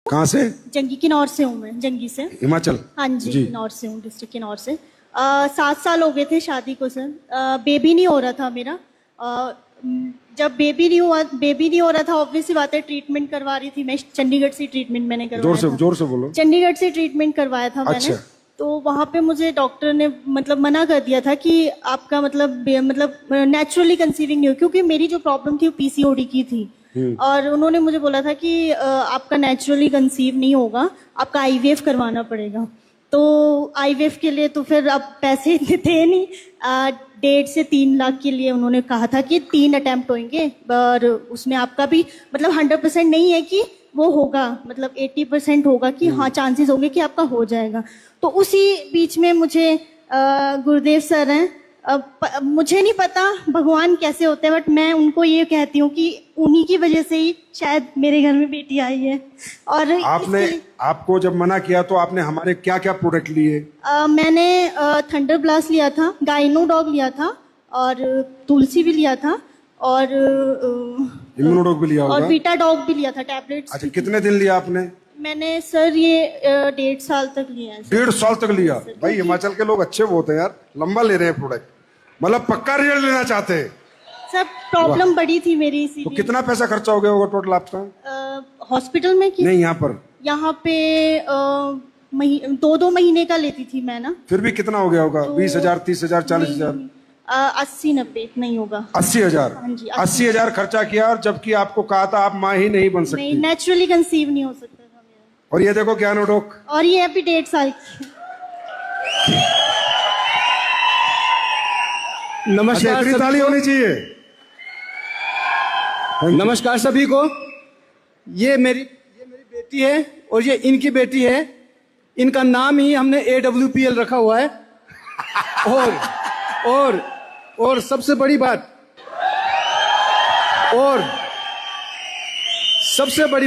कहाँ से? जंगी किन्नौर से हूँ मैं, जंगी से। हिमाचल? हाँ जी, किन्नौर से हूँ, डिस्ट्रिक्ट किन्नौर से। 7 साल हो गए थे शादी को सर। बेबी नहीं हो रहा था मेरा। जब बेबी नहीं हो रहा था, ऑब्वियसली बात है, ट्रीटमेंट करवा रही थी मैं। चंडीगढ़ से ट्रीटमेंट मैंने करवाया था। जोर से बोलो। चंडीगढ़ से ट्रीटमेंट करवाया था मैंने। अच्छा। तो वहां पे मुझे डॉक्टर ने मतलब मना कर दिया था कि आपका मतलब नेचुरली कंसीविंग नहीं हो, क्योंकि मेरी जो प्रॉब्लम थी वो पीसीओडी की थी। और उन्होंने मुझे बोला था कि आपका नेचुरली कंसीव नहीं होगा, आपका आईवीएफ करवाना पड़ेगा। तो आईवीएफ के लिए तो फिर अब पैसे इतने थे नहीं। 1.5 से 3 लाख के लिए उन्होंने कहा था कि 3 अटेम्प्ट होंगे, और उसमें आपका भी मतलब 100% नहीं है कि वो होगा, मतलब 80% होगा कि हाँ चांसेस होंगे कि आपका हो जाएगा। तो उसी बीच में मुझे गुरुदेव सर हैं, मुझे नहीं पता भगवान कैसे होते हैं, बट मैं उनको ये कहती हूँ कि उन्हीं की वजह से ही शायद मेरे घर में बेटी आई है। और आपको जब मना किया तो आपने हमारे क्या क्या प्रोडक्ट लिए? मैंने थंडर ब्लास्ट लिया था, गाइनो डॉग लिया था, और तुलसी भी लिया था, और इम्यूनोडॉग भी लिया होगा, और बीटा डॉग भी लिया था, टैबलेट्स। अच्छा, कितने दिन लिया आपने? मैंने सर ये 1.5 साल तक लिया है। 1.5 साल तक लिया? भाई हिमाचल के लोग अच्छे बहुत हैं यार, लंबा ले रहे हैं प्रोडक्ट, मतलब पक्का रिजल्ट लेना चाहते हैं। सर प्रॉब्लम बड़ी थी मेरी, इसीलिए। तो कितना पैसा खर्चा हो गया होगा टोटल आपका? हॉस्पिटल में कि नहीं, यहाँ पे 2 महीने का लेती थी मैं ना। फिर भी कितना हो गया होगा? 20,000, 30,000, 40,000? 80-90 नहीं होगा। 80,000? हाँ जी, 80,000 खर्चा किया, और जबकि आपको कहा था आप माँ ही नहीं बन सकती। नहीं, नेचुरली कंसीव नहीं हो सकता था मेरा। और ये देखो क्या नोडोक, और ये अभी 1.5 साल की। नमस्कार, इतनी ताली होनी चाहिए। नमस्कार सभी को। ये मेरी बेटी है और ये इनकी बेटी है। इनका नाम ही हमने AWPL रखा हुआ है। और सबसे बड़ी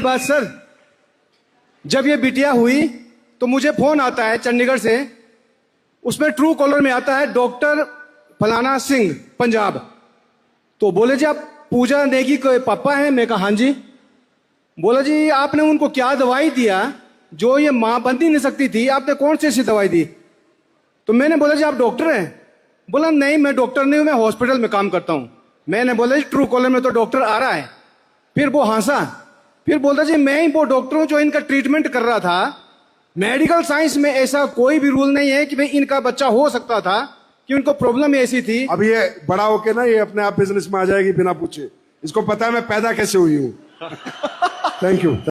बात, सर, जब ये बिटिया हुई तो मुझे फोन आता है चंडीगढ़ से, उसमें ट्रू कॉलर में आता है डॉक्टर फलाना सिंह पंजाब। तो बोले जी आप पूजा नेगी के पापा हैं? मैं कहा हाँ जी। बोला जी आपने उनको क्या दवाई दिया जो ये मां बन ही नहीं सकती थी, आपने कौन सी ऐसी दवाई दी? तो मैंने बोला जी आप डॉक्टर हैं? बोला नहीं मैं डॉक्टर नहीं हूं, मैं हॉस्पिटल में काम करता हूं। मैंने बोला जी ट्रू कॉलर में तो डॉक्टर आ रहा है। फिर वो हंसा, फिर बोलता जी मैं ही वो डॉक्टर हूं जो इनका ट्रीटमेंट कर रहा था। मेडिकल साइंस में ऐसा कोई भी रूल नहीं है कि भाई इनका बच्चा हो सकता था, कि उनको प्रॉब्लम ऐसी थी। अब ये बड़ा होके ना ये अपने आप बिजनेस में आ जाएगी बिना पूछे। इसको पता है मैं पैदा कैसे हुई हूँ। Thank you.